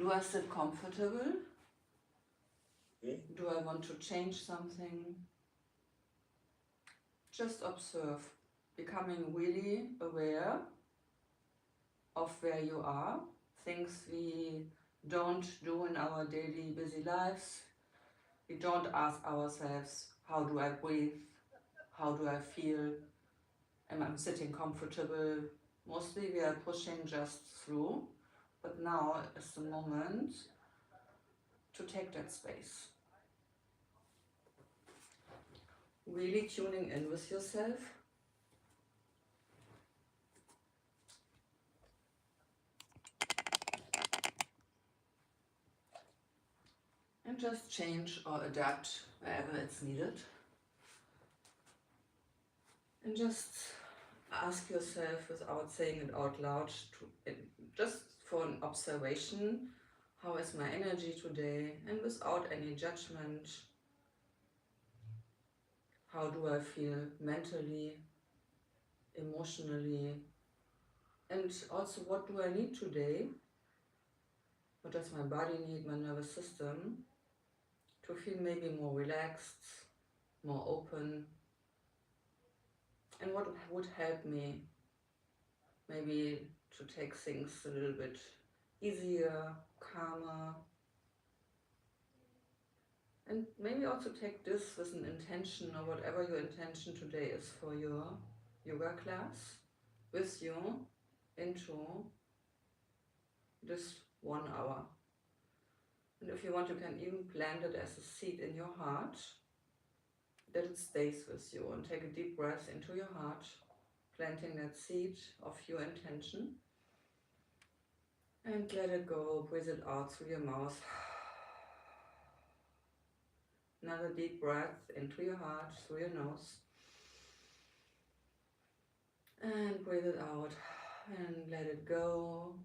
Do I sit comfortable? Do I want to change something? Just observe, becoming really aware of where you are, things we don't do in our daily busy lives. We don't ask ourselves, how do I breathe? How do I feel? Am I sitting comfortable? Mostly we are pushing just through, but now is the moment to take that space. Really tuning in with yourself. And just change or adapt wherever it's needed. And just ask yourself without saying it out loud, just for an observation, how is my energy today? And without any judgment, how do I feel mentally, emotionally? And also, what do I need today? What does my body need, my nervous system, to feel maybe more relaxed, more open? And what would help me maybe to take things a little bit easier, calmer? And maybe also take this with an intention, or whatever your intention today is for your yoga class, with you into this 1 hour. And if you want, you can even plant it as a seed in your heart, that it stays with you. And take a deep breath into your heart, planting that seed of your intention. And let it go, breathe it out through your mouth. Another deep breath into your heart, through your nose. And breathe it out and let it go.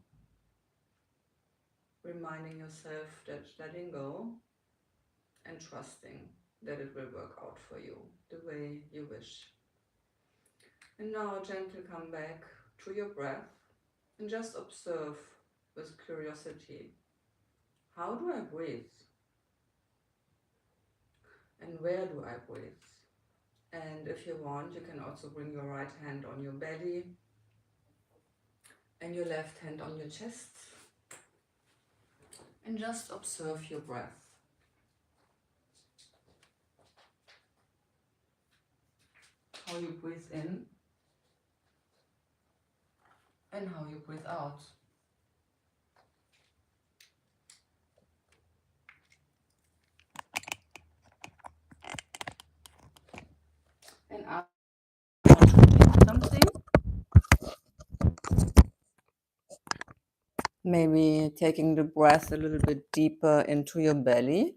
Reminding yourself that letting go and trusting that it will work out for you the way you wish. And now gently come back to your breath and just observe with curiosity. How do I breathe? And where do I breathe? And if you want, you can also bring your right hand on your belly and your left hand on your chest. And just observe your breath. How you breathe in and how you breathe out. And ask something. Maybe taking the breath a little bit deeper into your belly.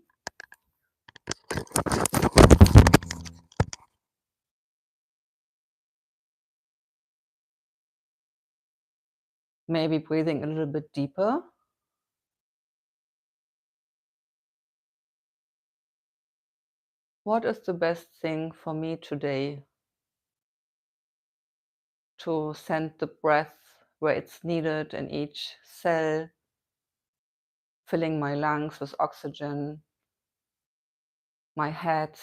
Maybe breathing a little bit deeper. What is the best thing for me today? To send the breath where it's needed in each cell, filling my lungs with oxygen, my head,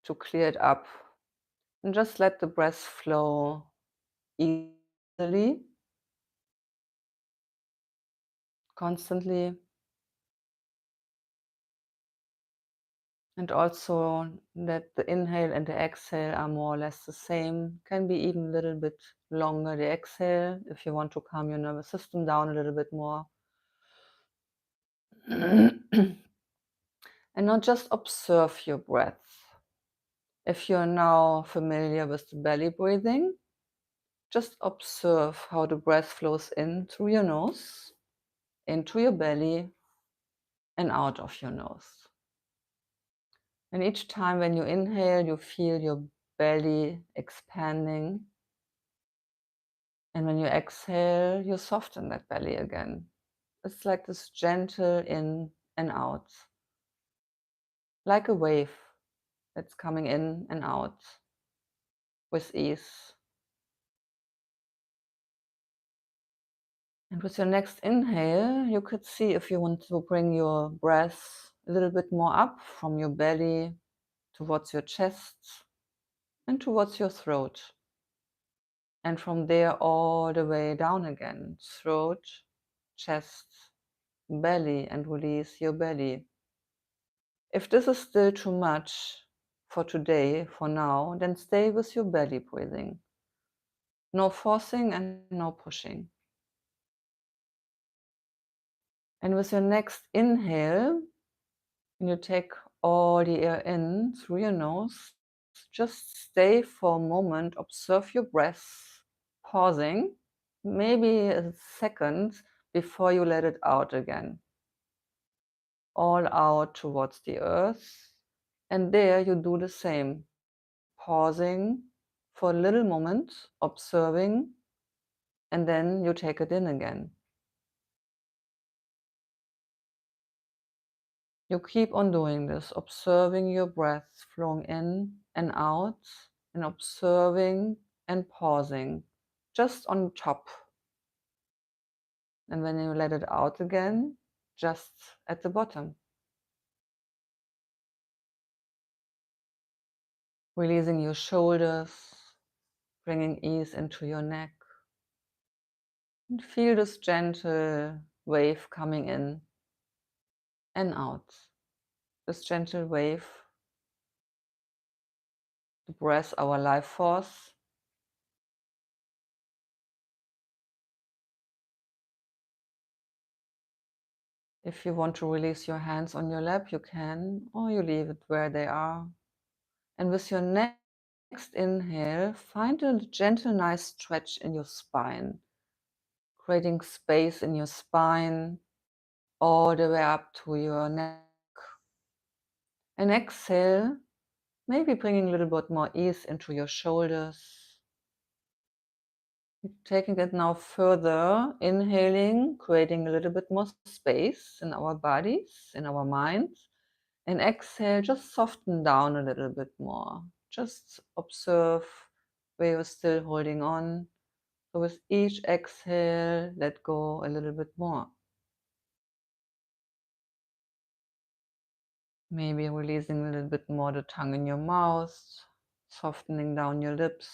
to clear it up, and just let the breath flow easily, constantly. And also that the inhale and the exhale are more or less the same. Can be even a little bit longer, the exhale, if you want to calm your nervous system down a little bit more. And now just observe your breath. If you're now familiar with the belly breathing, just observe how the breath flows in through your nose, into your belly, and out of your nose. And each time when you inhale, you feel your belly expanding. And when you exhale, you soften that belly again. It's like this gentle in and out, like a wave that's coming in and out with ease. And with your next inhale, you could see if you want to bring your breath a little bit more up from your belly towards your chest and towards your throat. And from there all the way down again, throat, chest, belly, and release your belly. If this is still too much for today, for now, then stay with your belly breathing. No forcing and no pushing. And with your next inhale, when you take all the air in through your nose, just stay for a moment, observe your breath, pausing, maybe a second before you let it out again. All out towards the earth. And there you do the same, pausing for a little moment, observing, and then you take it in again. You keep on doing this, observing your breath flowing in and out, and observing and pausing just on top. And when you let it out again, just at the bottom. Releasing your shoulders, bringing ease into your neck. And feel this gentle wave coming in and out. This gentle wave, the breath, our life force. If you want to release your hands on your lap, you can, or you leave it where they are. And with your next inhale, find a gentle, nice stretch in your spine, creating space in your spine all the way up to your neck. And exhale, maybe bringing a little bit more ease into your shoulders. Taking it now further, inhaling, creating a little bit more space in our bodies, in our minds. And exhale, just soften down a little bit more. Just observe where you're still holding on. So with each exhale, let go a little bit more. Maybe releasing a little bit more the tongue in your mouth, softening down your lips,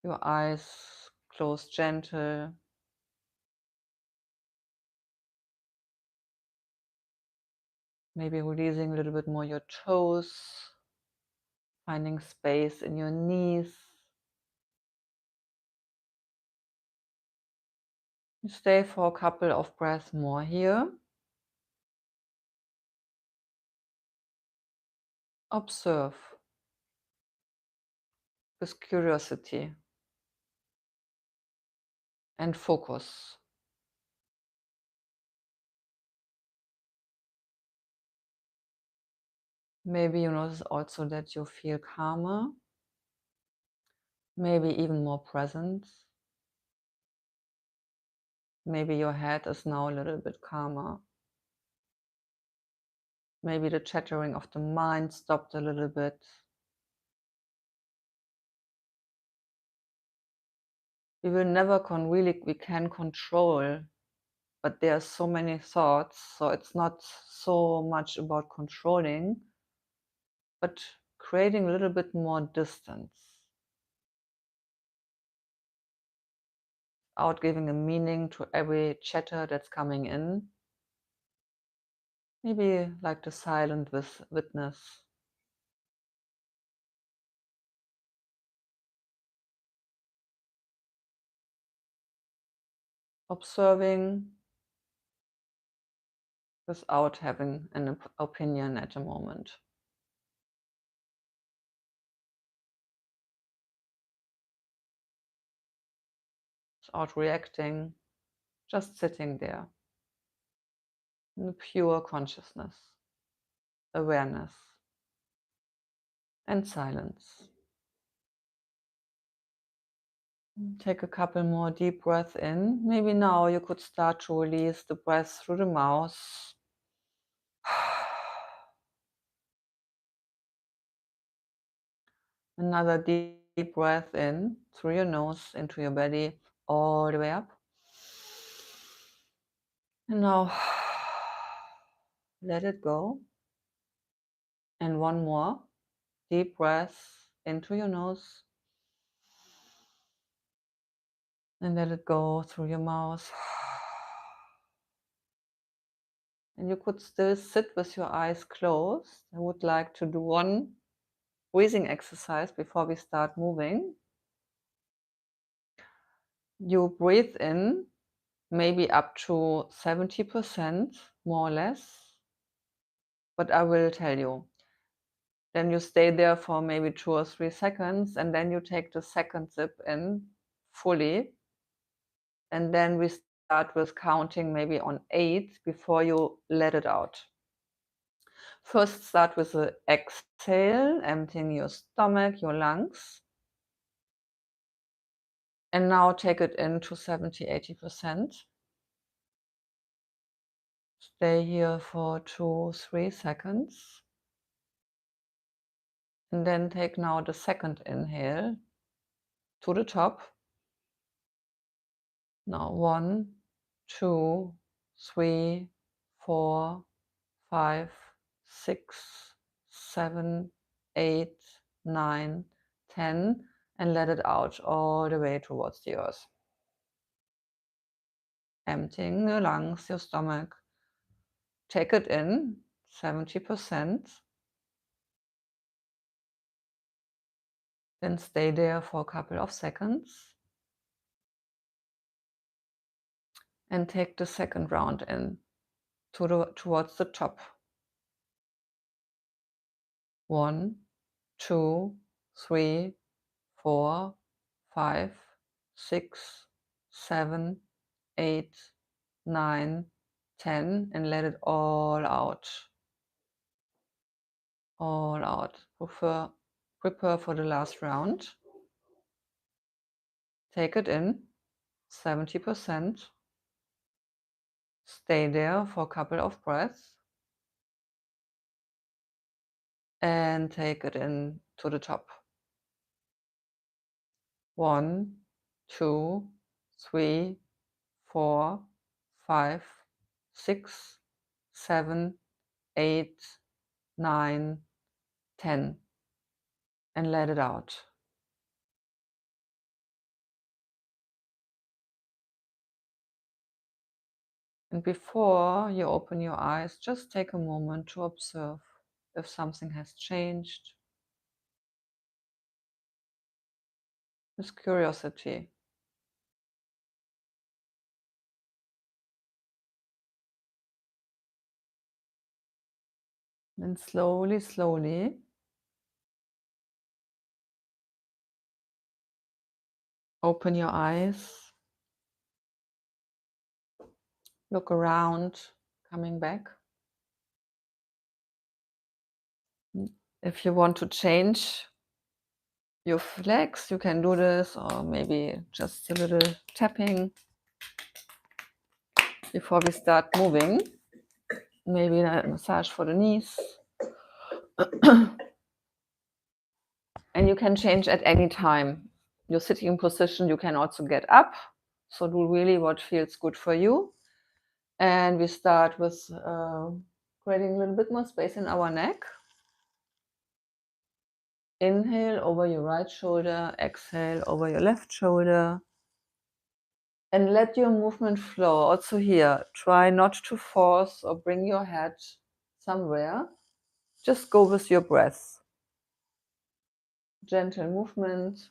your eyes closed gentle. Maybe releasing a little bit more your toes, finding space in your knees. Stay for a couple of breaths more here. Observe with curiosity and focus. Maybe you notice also that you feel calmer, maybe even more present. Maybe your head is now a little bit calmer. Maybe the chattering of the mind stopped a little bit. We will never we can control, but there are so many thoughts, so it's not so much about controlling, but creating a little bit more distance, out giving a meaning to every chatter that's coming in. Maybe like the silent witness. Observing without having an opinion at the moment. Without reacting, just sitting there in pure consciousness, awareness, and silence. Take a couple more deep breaths in. Maybe now you could start to release the breath through the mouth. Another deep breath in through your nose into your belly. all the way up. And now let it go. And one more deep breath into your nose. And let it go through your mouth. And you could still sit with your eyes closed. I would like to do one breathing exercise before we start moving. You breathe in maybe up to 70%, more or less, but I will tell you. Then you stay there for maybe 2 or 3 seconds, and then you take the second sip in fully. And then we start with counting maybe on 8 before you let it out. First, start with the exhale, emptying your stomach, your lungs. And now take it in to 70-80%. Stay here for 2-3 seconds. And then take now the second inhale to the top. Now 1, 2, 3, 4, 5, 6, 7, 8, 9, 10, and let it out all the way towards the earth. Emptying your lungs, your stomach. Take it in, 70%. Then stay there for a couple of seconds. And take the second round in towards the top. 1, 2, 3, 4, 5, 6, 7, 8, 9, 10, and let it all out. All out. Prepare for the last round. Take it in, 70%. Stay there for a couple of breaths. And take it in to the top. 1, 2, 3, 4, 5, 6, 7, 8, 9, 10, and let it out. And before you open your eyes, just take a moment to observe if something has changed. With curiosity. Then slowly, slowly open your eyes. Look around, coming back. If you want to change your flex, you can do this, or maybe just a little tapping before we start moving. Maybe a massage for the knees. And you can change at any time. Your sitting position, you can also get up. So do really what feels good for you. And we start with creating a little bit more space in our neck. Inhale over your right shoulder, exhale over your left shoulder. And let your movement flow. Also here, try not to force or bring your head somewhere. Just go with your breath. Gentle movement.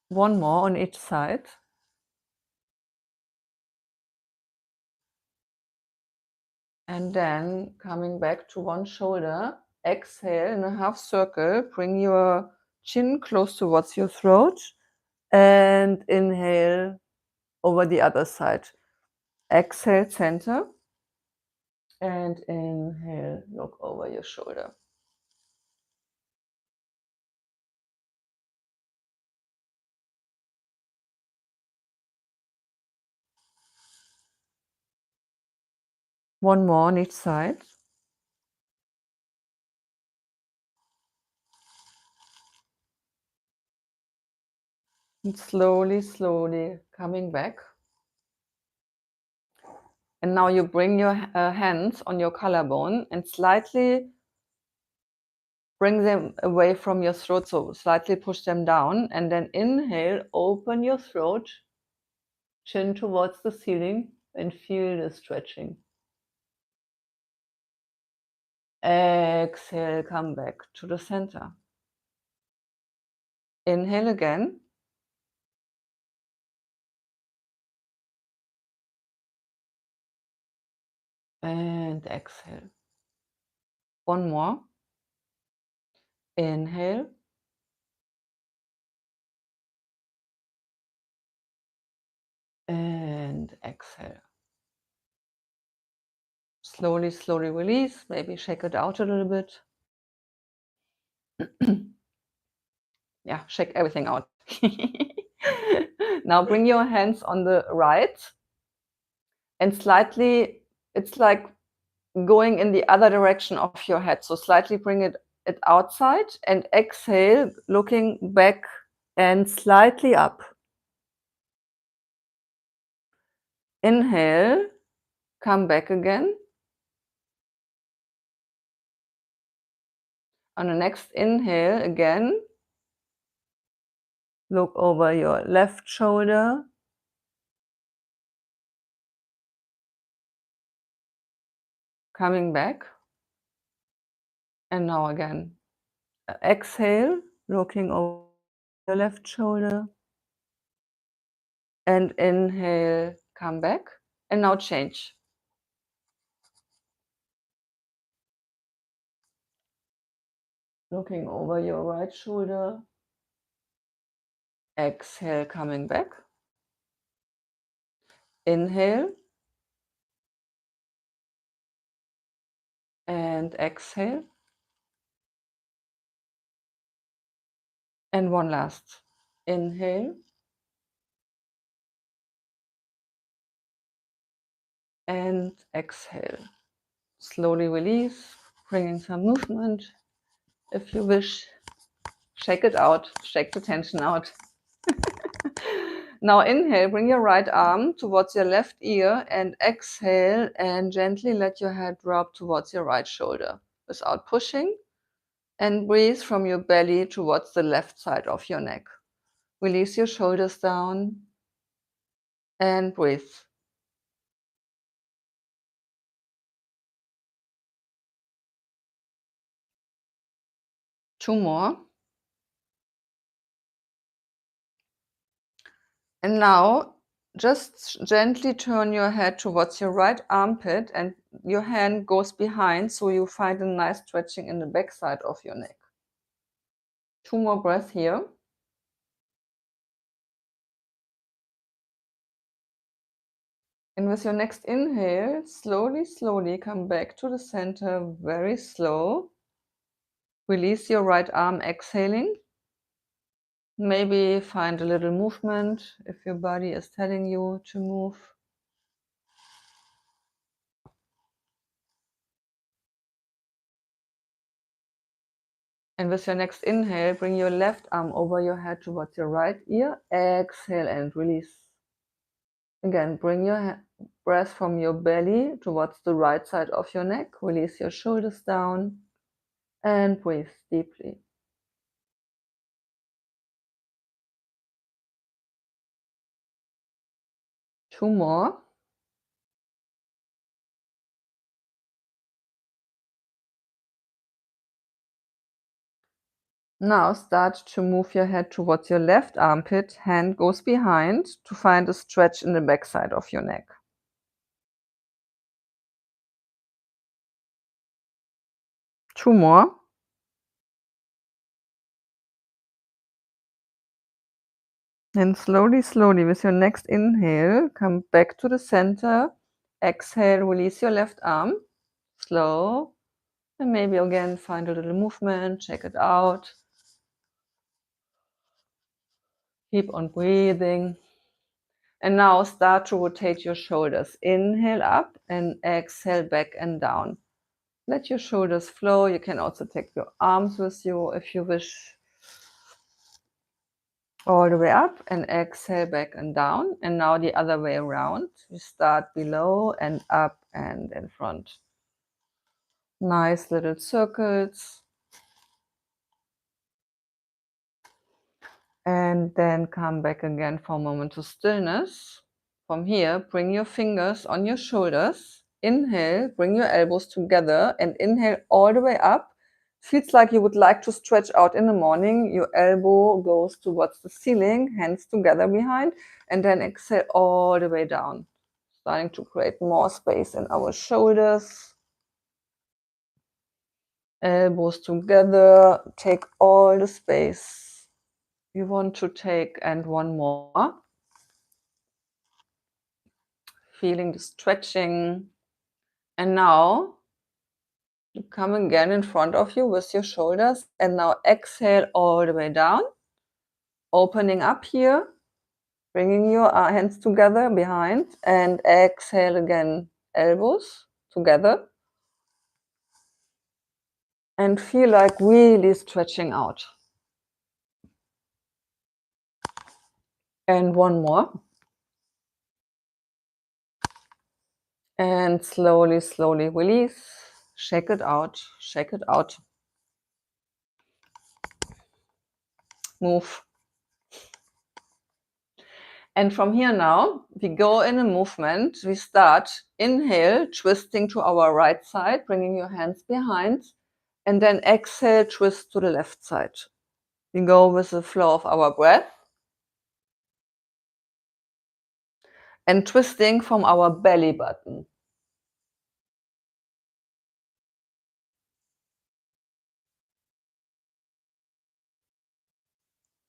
One more on each side. And then coming back to one shoulder, exhale in a half circle, bring your chin close towards your throat, and inhale over the other side. Exhale, center, and inhale, look over your shoulder. One more on each side. And slowly, slowly coming back. And now you bring your hands on your collarbone and slightly bring them away from your throat, so slightly push them down. And then inhale, open your throat, chin towards the ceiling, and feel the stretching. Exhale, come back to the center. Inhale again. And exhale. One more. Inhale. And exhale. Slowly, slowly release. Maybe shake it out a little bit. Yeah, shake everything out. Now bring your hands on the right and slightly, it's like going in the other direction of your head. So slightly bring it outside and exhale, looking back and slightly up. Inhale, come back again. On the next inhale, again, look over your left shoulder. Coming back. And now again. Exhale, looking over your left shoulder. And inhale, come back. And now change. Looking over your right shoulder. Exhale, coming back. Inhale. And exhale. And one last. Inhale. And exhale. Slowly release, bringing some movement. If you wish, shake it out, shake the tension out. Now inhale, bring your right arm towards your left ear and exhale and gently let your head drop towards your right shoulder without pushing, and breathe from your belly towards the left side of your neck. Release your shoulders down and breathe. Two more. And now just gently turn your head towards your right armpit and your hand goes behind, so you find a nice stretching in the back side of your neck. Two more breaths here. And with your next inhale, slowly, slowly come back to the center, very slow. Release your right arm, exhaling. Maybe find a little movement if your body is telling you to move. And with your next inhale, bring your left arm over your head towards your right ear. Exhale and release. Again, bring your breath from your belly towards the right side of your neck. Release your shoulders down and breathe deeply. Two more. Now start to move your head towards your left armpit. Hand goes behind to find a stretch in the back side of your neck. Two more. And slowly, slowly, with your next inhale, come back to the center. Exhale, release your left arm. Slow. And maybe again find a little movement, check it out. Keep on breathing. And now start to rotate your shoulders. Inhale up and exhale back and down. Let your shoulders flow. You can also take your arms with you if you wish. all the way up, and exhale back and down. And now the other way around. We start below and up and in front. Nice little circles. And then come back again for a moment to stillness. From here, bring your fingers on your shoulders. Inhale, bring your elbows together and inhale all the way up. Feels like you would like to stretch out in the morning. Your elbow goes towards the ceiling, hands together behind, and then exhale all the way down. Starting to create more space in our shoulders. Elbows together, take all the space you want to take, and one more. Feeling the stretching. And now you come again in front of you with your shoulders, and now exhale all the way down, opening up here, bringing your hands together behind, and exhale again, elbows together, and feel like really stretching out. And one more. And slowly, slowly release. Shake it out, shake it out. Move. And from here now, we go in a movement. We start, inhale, twisting to our right side, bringing your hands behind, and then exhale, twist to the left side. We go with the flow of our breath. And twisting from our belly button.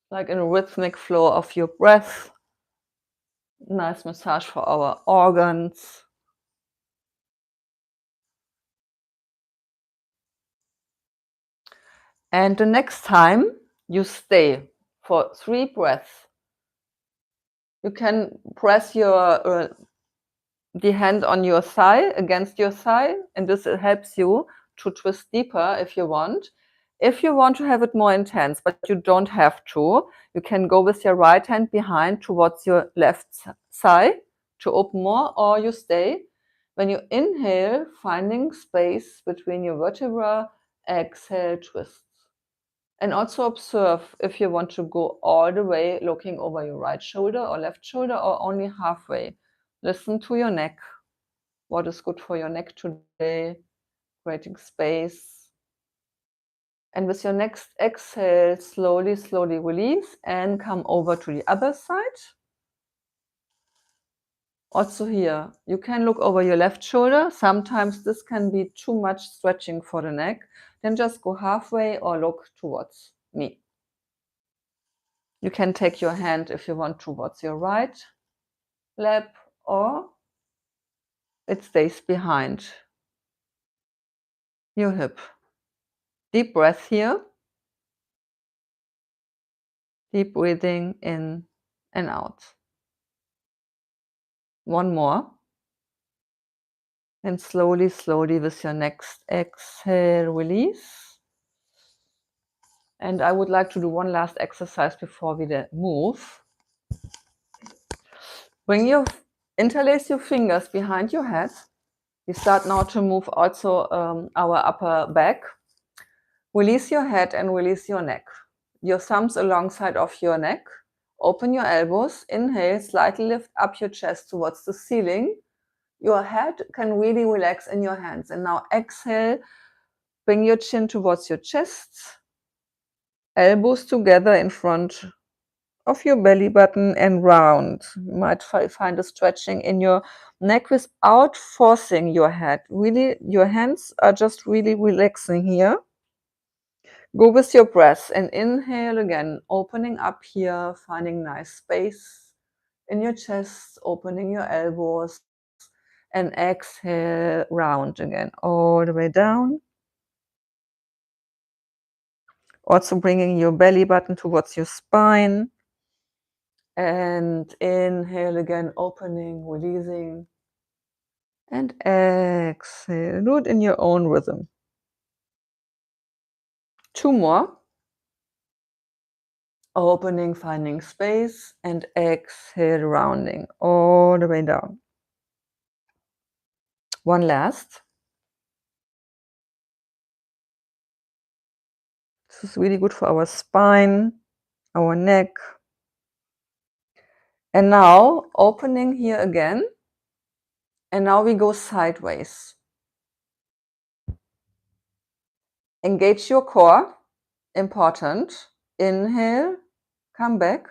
Like in a rhythmic flow of your breath. Nice massage for our organs. And the next time you stay for 3 breaths. You can press your the hand on your thigh, against your thigh, and this helps you to twist deeper if you want. If you want to have it more intense, but you don't have to, you can go with your right hand behind towards your left thigh to open more, or you stay. When you inhale, finding space between your vertebrae, exhale, twist. And also observe if you want to go all the way, looking over your right shoulder or left shoulder, or only halfway. Listen to your neck. What is good for your neck today? Creating space. And with your next exhale, slowly, slowly release and come over to the other side. Also here, you can look over your left shoulder. Sometimes this can be too much stretching for the neck. Then just go halfway or look towards me. You can take your hand, if you want, towards your right lap, or it stays behind your hip. Deep breath here. Deep breathing in and out. One more. And slowly, slowly with your next exhale, release. And I would like to do one last exercise before we move. Interlace your fingers behind your head. We start now to move also our upper back. Release your head and release your neck. Your thumbs alongside of your neck. Open your elbows. Inhale, slightly lift up your chest towards the ceiling. Your head can really relax in your hands. And now exhale, bring your chin towards your chest. Elbows together in front of your belly button and round. You might find a stretching in your neck without forcing your head. Really, your hands are just really relaxing here. Go with your breath and inhale again, opening up here, finding nice space in your chest, opening your elbows, and exhale, round again, all the way down. Also bringing your belly button towards your spine. And inhale again, opening, releasing. And exhale. Do it in your own rhythm. 2 more. Opening, finding space, and exhale, rounding all the way down. One last. This is really good for our spine, our neck. And now opening here again. And now we go sideways. Engage your core. Important. Inhale, come back,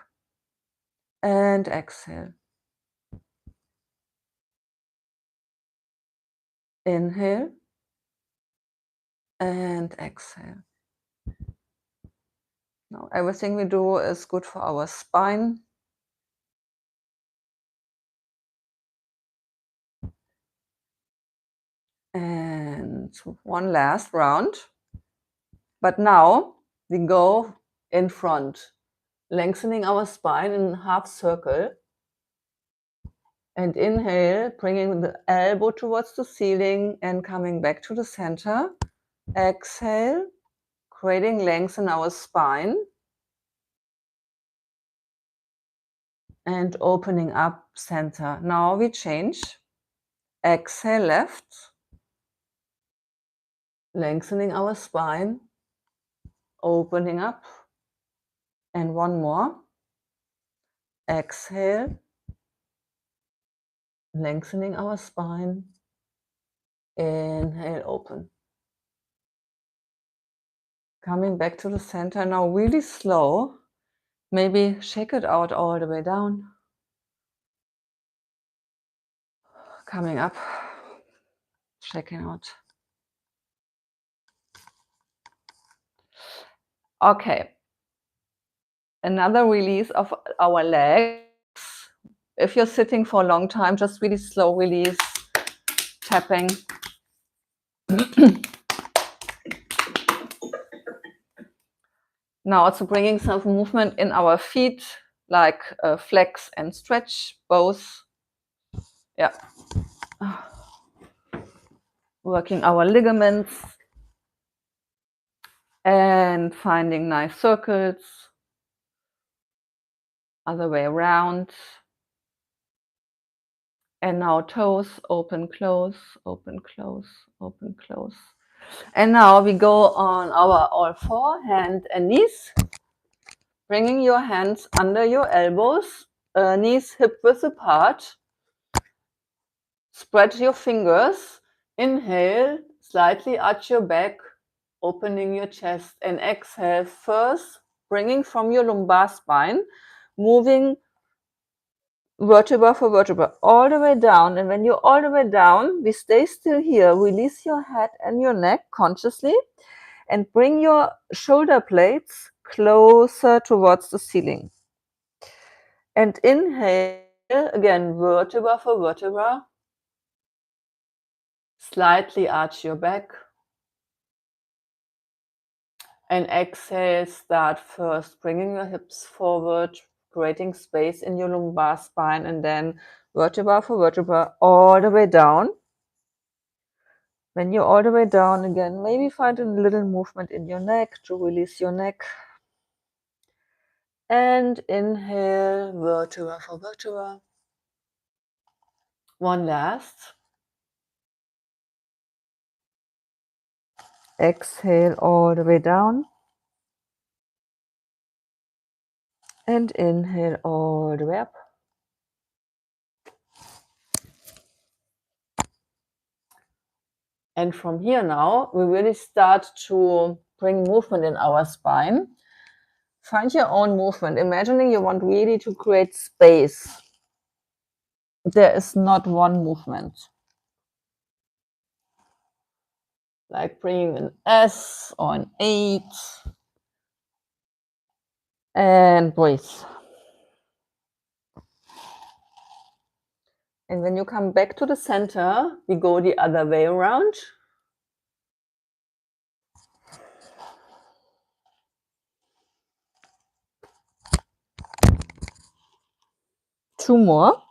and exhale. Inhale and exhale. Now everything we do is good for our spine. And one last round. But now we go in front, lengthening our spine in a half circle. And inhale, bringing the elbow towards the ceiling and coming back to the center. Exhale, creating length in our spine. And opening up center. Now we change. Exhale, left. Lengthening our spine. Opening up. And one more. Exhale. Lengthening our spine. Inhale, open. Coming back to the center now, really slow. Maybe shake it out all the way down. Coming up, shaking out. Okay. Another release of our legs. If you're sitting for a long time, just really slow release, tapping. Now also bringing some movement in our feet, like flex and stretch, both. Yeah. Working our ligaments and finding nice circles. Other way around. And now toes, open, close, open, close, open, close. And now we go on our all four, hands and knees. Bringing your hands under your elbows, knees hip width apart. Spread your fingers. Inhale, slightly arch your back, opening your chest. And exhale first, bringing from your lumbar spine, moving vertebra for vertebra all the way down. And when you're all the way down, we stay still here. Release your head and your neck consciously and bring your shoulder blades closer towards the ceiling. And inhale again, vertebra for vertebra. Slightly arch your back. And exhale, start first bringing your hips forward, creating space in your lumbar spine, and then vertebra for vertebra all the way down. When you're all the way down again, maybe find a little movement in your neck to release your neck. And inhale, vertebra for vertebra. One last. Exhale all the way down. And inhale all the way up. And from here now, we really start to bring movement in our spine. Find your own movement. Imagining you want really to create space. There is not one movement. Like bringing an S or an 8. And breathe. And when you come back to the center, we go the other way around. Two more.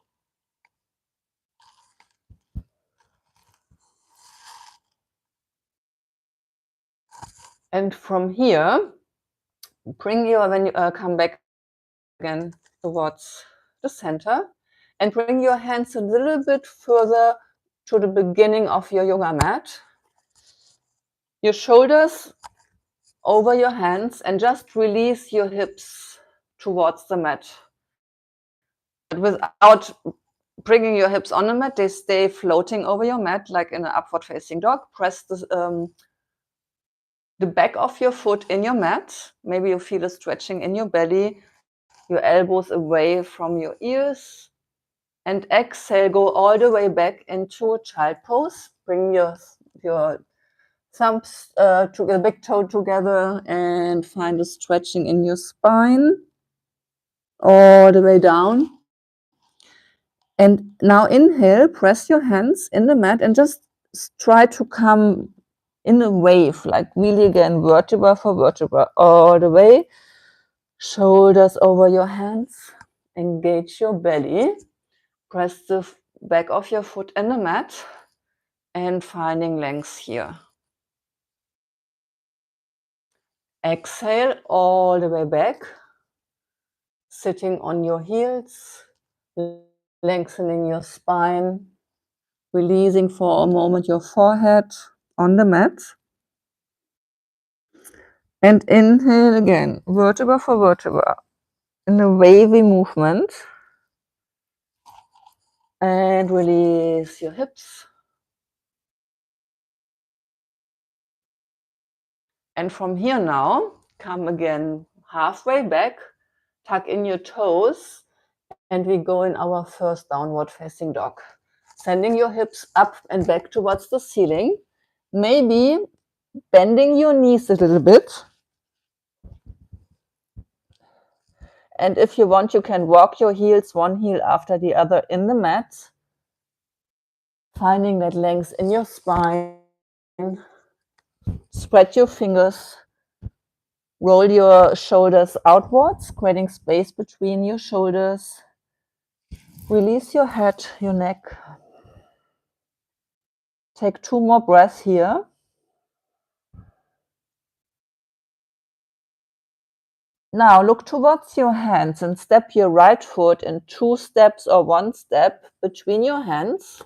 And from here, bring your, when you come back again towards the center, and bring your hands a little bit further to the beginning of your yoga mat. Your shoulders over your hands, and just release your hips towards the mat. But without bringing your hips on the mat, they stay floating over your mat like in an upward facing dog. Press the back of your foot in your mat. Maybe you feel a stretching in your belly, your elbows away from your ears. And exhale, go all the way back into a child pose. Bring your thumbs to a big toe together and find a stretching in your spine all the way down. And now inhale, press your hands in the mat and just try to come in a wave, like really again, vertebra for vertebra, all the way. Shoulders over your hands, engage your belly, press the back of your foot in the mat and finding length here. Exhale all the way back, sitting on your heels, lengthening your spine, releasing for a moment your forehead on the mat. And inhale again, vertebra for vertebra, in a wavy movement. And release your hips. And from here now, come again halfway back, tuck in your toes, and we go in our first downward facing dog. Sending your hips up and back towards the ceiling. Maybe bending your knees a little bit. And if you want, you can walk your heels one heel after the other in the mat. Finding that length in your spine. Spread your fingers. Roll your shoulders outwards, creating space between your shoulders. Release your head, your neck. Take 2 more breaths here. Now look towards your hands and step your right foot in 2 steps or 1 step between your hands.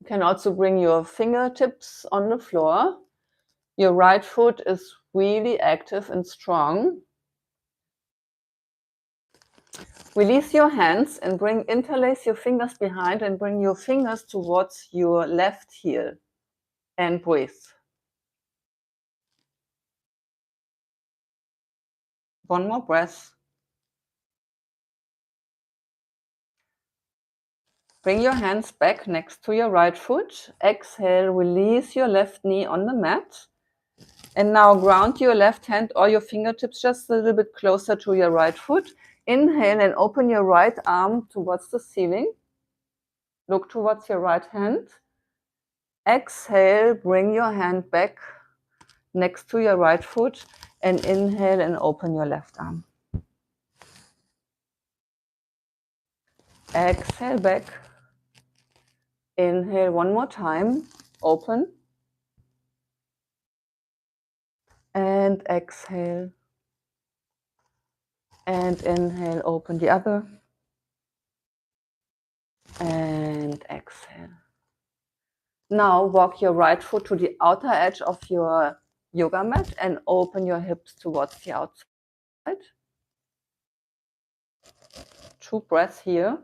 You can also bring your fingertips on the floor. Your right foot is really active and strong. Release your hands and interlace your fingers behind and bring your fingers towards your left heel and breathe. One more breath. Bring your hands back next to your right foot. Exhale, release your left knee on the mat. And now ground your left hand or your fingertips just a little bit closer to your right foot. Inhale and open your right arm towards the ceiling. Look towards your right hand. Exhale, bring your hand back next to your right foot and inhale and open your left arm. Exhale back. Inhale one more time. Open. And exhale. And inhale, open the other. And exhale. Now walk your right foot to the outer edge of your yoga mat and open your hips towards the outside. 2 breaths here.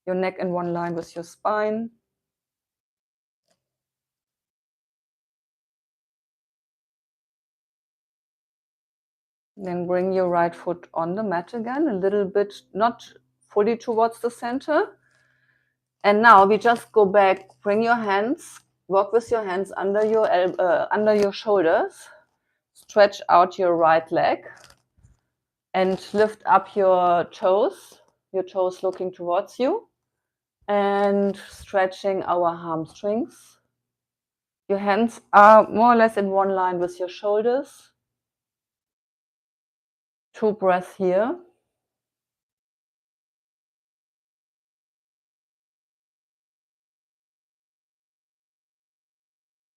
Your neck in one line with your spine. Then bring your right foot on the mat again, a little bit, not fully towards the center. And now we just go back, bring your hands, walk with your hands under your shoulders, stretch out your right leg and lift up your toes looking towards you and stretching our hamstrings. Your hands are more or less in one line with your shoulders. 2 breaths here.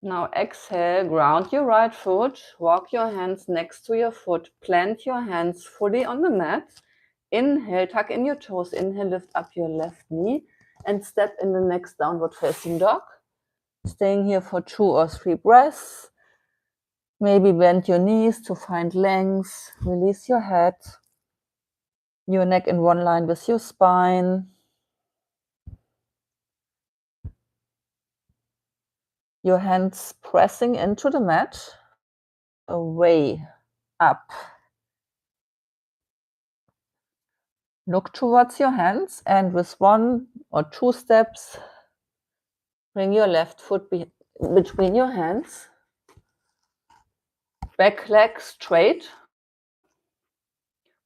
Now exhale, ground your right foot, walk your hands next to your foot, plant your hands fully on the mat. Inhale, tuck in your toes, inhale, lift up your left knee and step in the next downward facing dog. Staying here for 2 or 3 breaths. Maybe bend your knees to find length, release your head, your neck in one line with your spine. Your hands pressing into the mat, away, up. Look towards your hands and with 1 or 2 steps, bring your left foot between your hands. Back leg straight.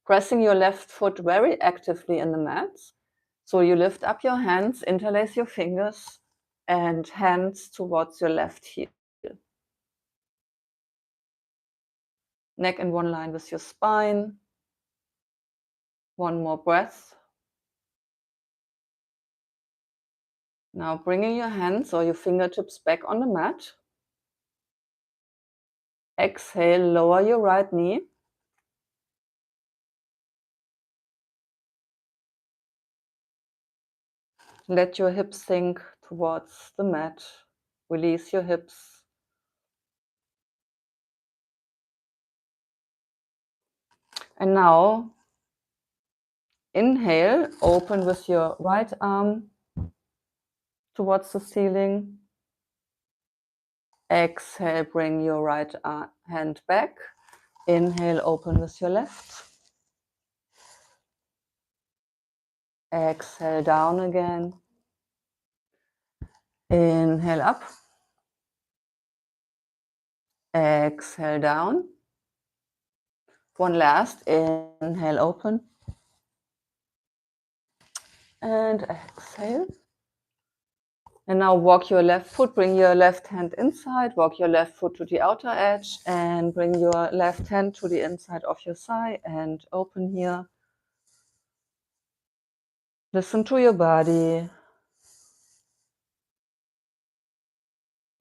Pressing your left foot very actively in the mat. So you lift up your hands, interlace your fingers and hands towards your left heel. Neck in one line with your spine. 1 more breath. Now bringing your hands or your fingertips back on the mat. Exhale, lower your right knee. Let your hips sink towards the mat. Release your hips. And now, inhale, open with your right arm towards the ceiling. Exhale, bring your right hand back. Inhale, open with your left. Exhale, down again. Inhale, up. Exhale, down. One last. Inhale, open. And exhale. And now walk your left foot, bring your left hand inside, walk your left foot to the outer edge and bring your left hand to the inside of your thigh and open here. Listen to your body.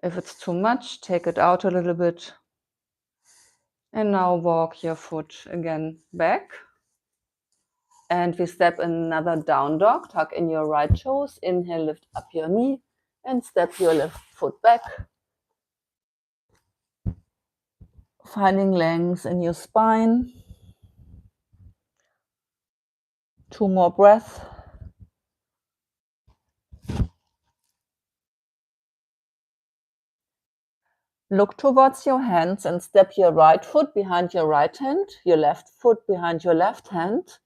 If it's too much, take it out a little bit. And now walk your foot again back. And we step in another down dog. Tuck in your right toes. Inhale, lift up your knee and step your left foot back. Finding length in your spine. 2 more breaths. Look towards your hands and step your right foot behind your right hand, your left foot behind your left hand.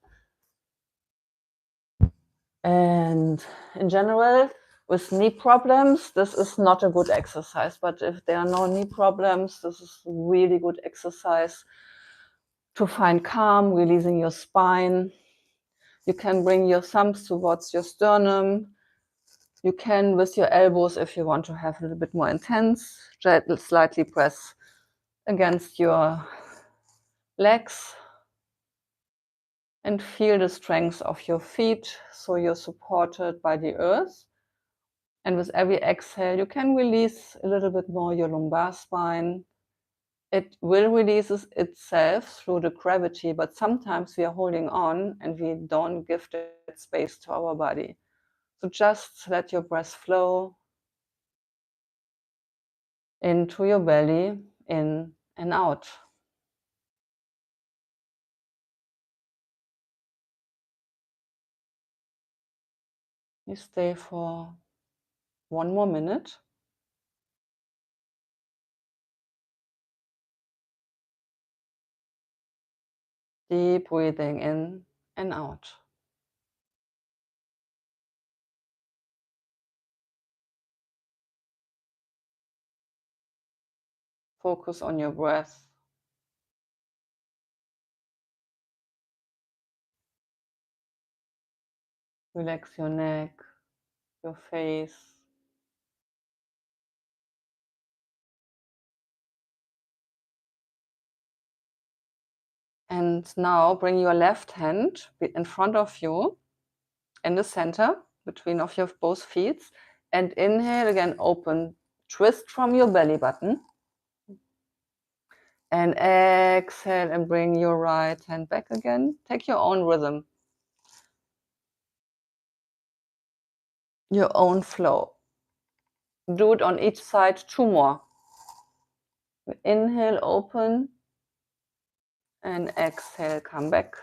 And in general, with knee problems, this is not a good exercise. But if there are no knee problems, this is a really good exercise to find calm, releasing your spine. You can bring your thumbs towards your sternum. You can, with your elbows, if you want to have a little bit more intense, slightly press against your legs and feel the strength of your feet so you're supported by the earth. And with every exhale, you can release a little bit more your lumbar spine. It will release itself through the gravity, but sometimes we are holding on and we don't give that space to our body. So just let your breath flow into your belly, in and out. You stay for 1 more minute. Deep breathing in and out. Focus on your breath. Relax your neck, your face. And now bring your left hand in front of you, in the center, between of your both feet. And inhale again, open Twist from your belly button. And exhale and bring your right hand back again. Take your own rhythm, your own flow. Do it on each side, 2 more. Inhale, open, and exhale, come back.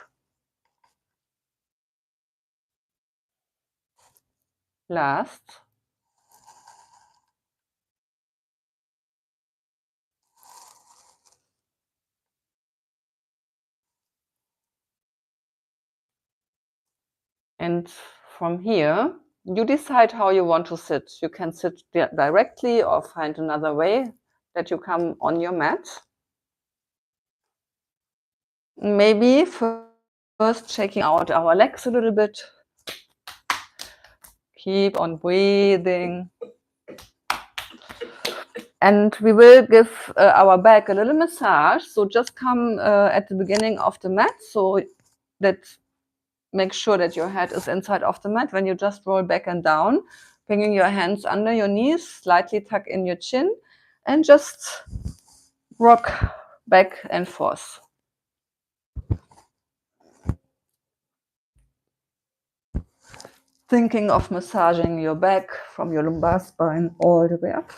Last. And from here, you decide how you want to sit. You can sit directly or find another way that you come on your mat. Maybe first checking out our legs a little bit. Keep on breathing. And we will give our back a little massage. So just come at the beginning of the mat, so that make sure that your head is inside of the mat. When you just roll back and down, bringing your hands under your knees, slightly tuck in your chin, and just rock back and forth. Thinking of massaging your back from your lumbar spine all the way up.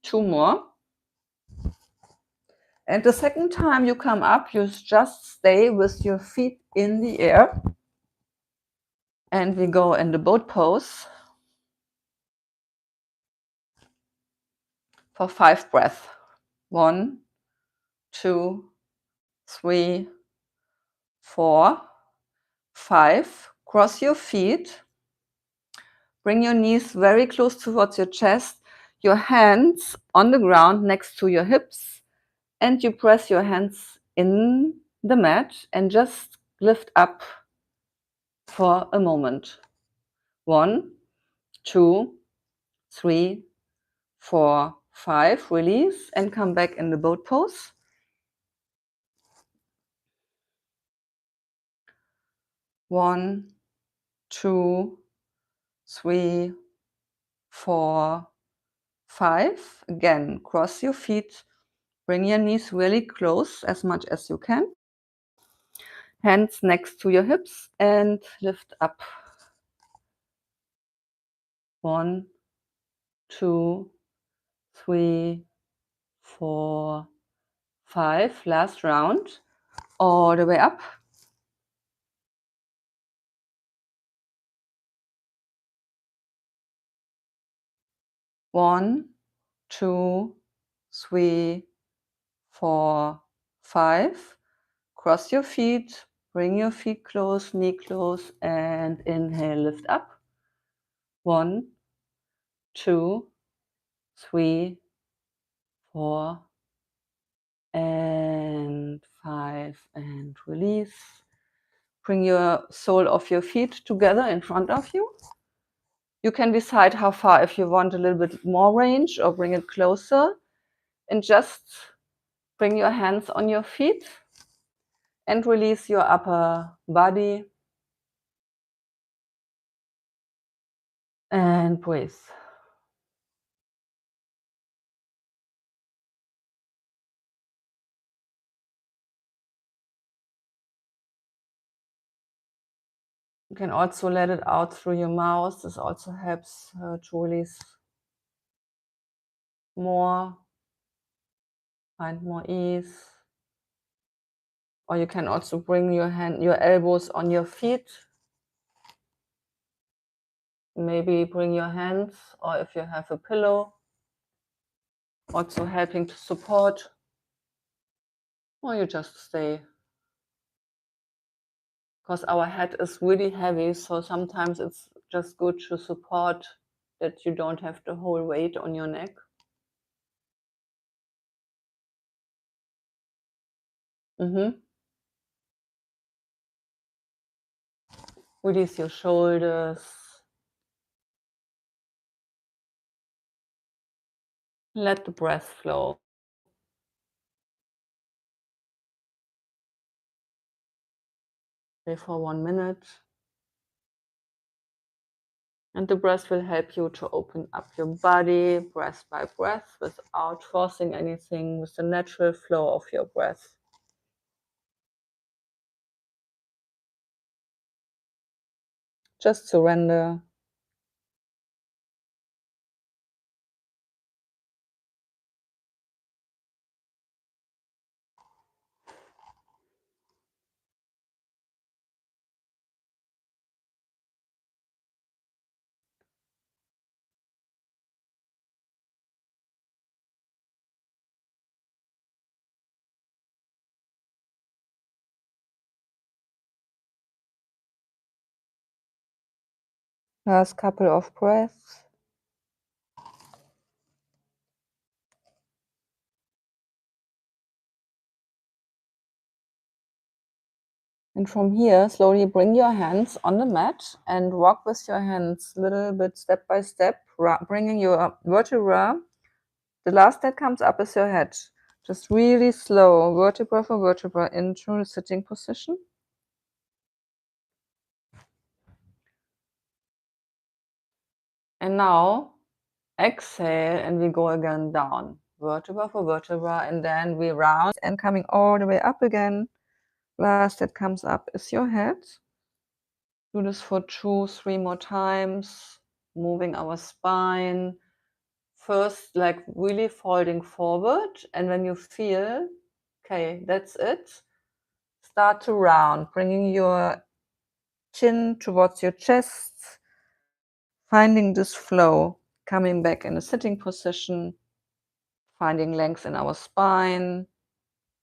Two more. And the second time you come up, you just stay with your feet in the air. And we go in the boat pose for 5 breaths. 1, 2, 3, 4, 5. Cross your feet. Bring your knees very close towards your chest. Your hands on the ground next to your hips. And you press your hands in the mat and just lift up for a moment. 1, 2, 3, 4, 5. Release and come back in the boat pose. 1, 2, 3, 4, 5. Again, cross your feet. Bring your knees really close as much as you can. Hands next to your hips and lift up. 1, 2, 3, 4, 5. Last round. All the way up. One, 2, 3, 4, 5. Cross your feet. Bring your feet close, knee close, and inhale, lift up. 1, 2, 3, 4, and 5, and release. Bring your sole of your feet together in front of you. You can decide how far, if you want a little bit more range, or bring it closer. And just bring your hands on your feet and release your upper body. And breathe. You can also let it out through your mouth. This also helps to release more, find more ease. Or you can also bring your elbows on your feet. Maybe bring your hands, or if you have a pillow, also helping to support. Or you just stay. Because our head is really heavy, so sometimes it's just good to support, that you don't have the whole weight on your neck. Release your shoulders. Let the breath flow. Stay for 1 minute. And the breath will help you to open up your body, breath by breath, without forcing anything, with the natural flow of your breath. Just surrender. Last couple of breaths. And from here, slowly bring your hands on the mat and walk with your hands a little bit step by step, bringing your vertebra. The last that comes up is your head. Just really slow, vertebra for vertebra, into the sitting position. And now, exhale, and we go again down, vertebra for vertebra, and then we round and coming all the way up again. Last that comes up is your head. Do this for 2-3 more times, moving our spine. First, like really folding forward, and when you feel, okay, that's it, start to round, bringing your chin towards your chest, finding this flow, coming back in a sitting position, finding length in our spine,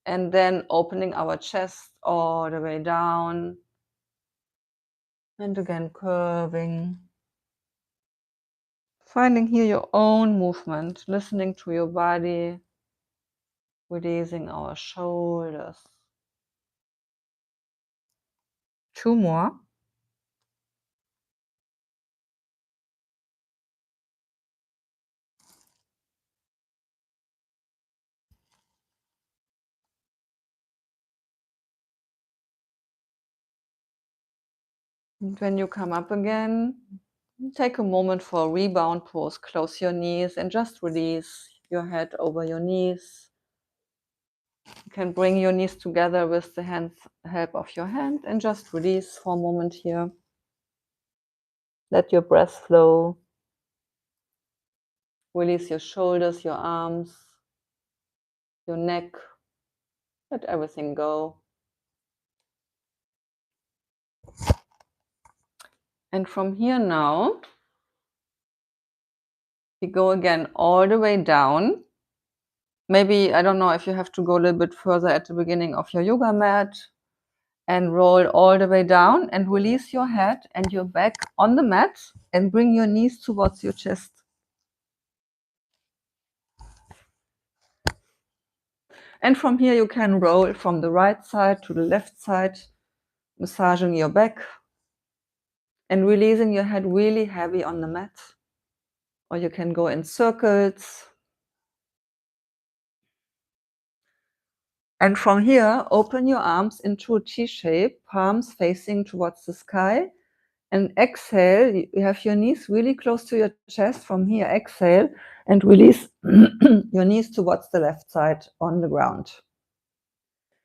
and then opening our chest all the way down, and again curving. Finding here your own movement, listening to your body, releasing our shoulders. 2 more. And when you come up again, take a moment for a rebound pose. Close your knees and just release your head over your knees. You can bring your knees together with the help of your hand and just release for a moment here. Let your breath flow. Release your shoulders, your arms, your neck. Let everything go. And from here now, we go again all the way down. Maybe, I don't know if you have to go a little bit further at the beginning of your yoga mat, and roll all the way down and release your head and your back on the mat and bring your knees towards your chest. And from here you can roll from the right side to the left side, massaging your back and releasing your head really heavy on the mat. Or you can go in circles. And from here, open your arms into a T shape, palms facing towards the sky. And exhale, you have your knees really close to your chest. From here, exhale and release your knees towards the left side on the ground.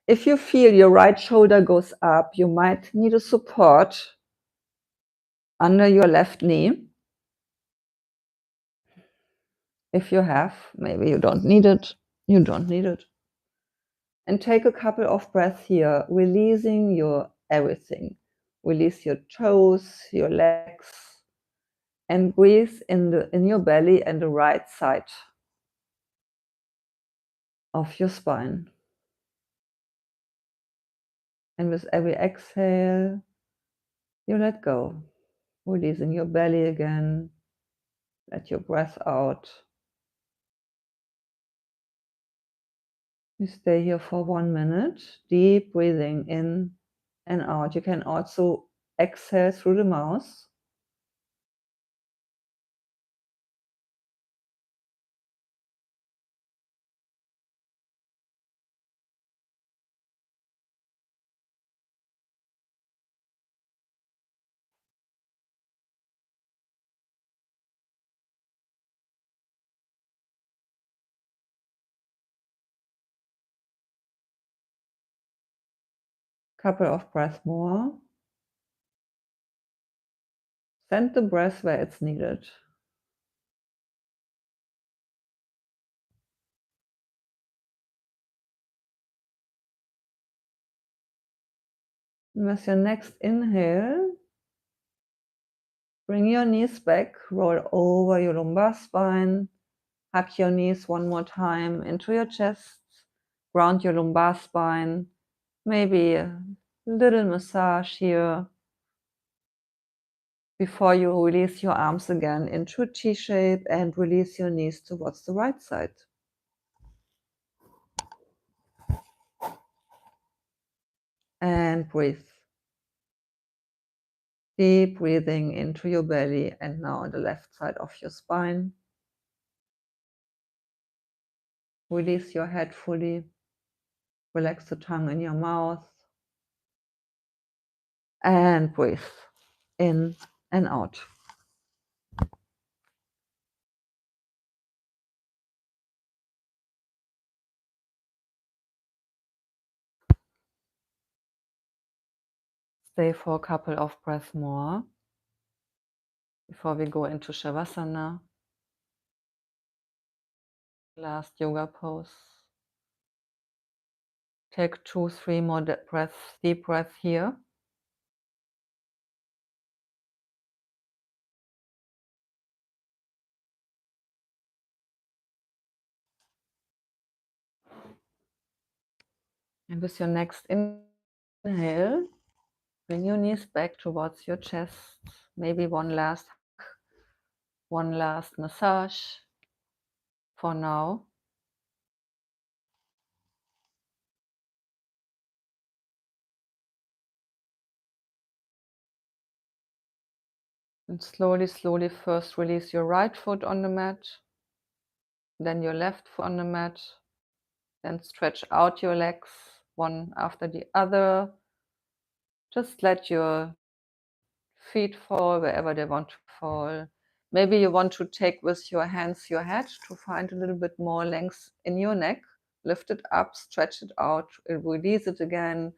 If you feel your right shoulder goes up, you might need a support under your left knee. If you have, maybe you don't need it. You don't need it. And take a couple of breaths here, releasing your everything. Release your toes, your legs, and breathe in your belly and the right side of your spine. And with every exhale, you let go, releasing your belly again. Let your breath out. You stay here for 1 minute, deep breathing in and out. You can also exhale through the mouth. Couple of breaths more. Send the breath where it's needed. And with your next inhale, bring your knees back, roll over your lumbar spine, hug your knees one more time into your chest, ground your lumbar spine, maybe a little massage here before you release your arms again into a T shape and release your knees towards the right side. And breathe. Deep breathing into your belly and now on the left side of your spine. Release your head fully. Relax the tongue in your mouth. And breathe in and out. Stay for a couple of breaths more before we go into Shavasana. Last yoga pose. Take 2-3 more breaths, deep breaths here. And with your next inhale, bring your knees back towards your chest. Maybe one last massage for now. And slowly, slowly first release your right foot on the mat, then your left foot on the mat, then stretch out your legs one after the other. Just let your feet fall wherever they want to fall. Maybe you want to take with your hands your head to find a little bit more length in your neck. Lift it up, stretch it out, release it again.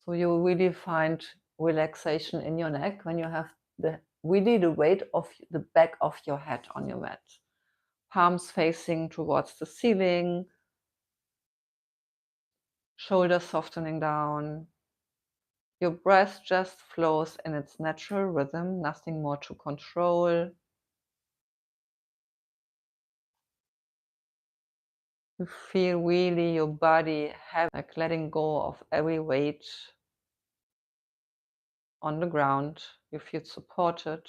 So you really find relaxation in your neck when you have the weight of the back of your head on your mat. Palms facing towards the ceiling, shoulders softening down. Your breath just flows in its natural rhythm, nothing more to control. You feel really your body heavy, like letting go of every weight on the ground. You feel supported.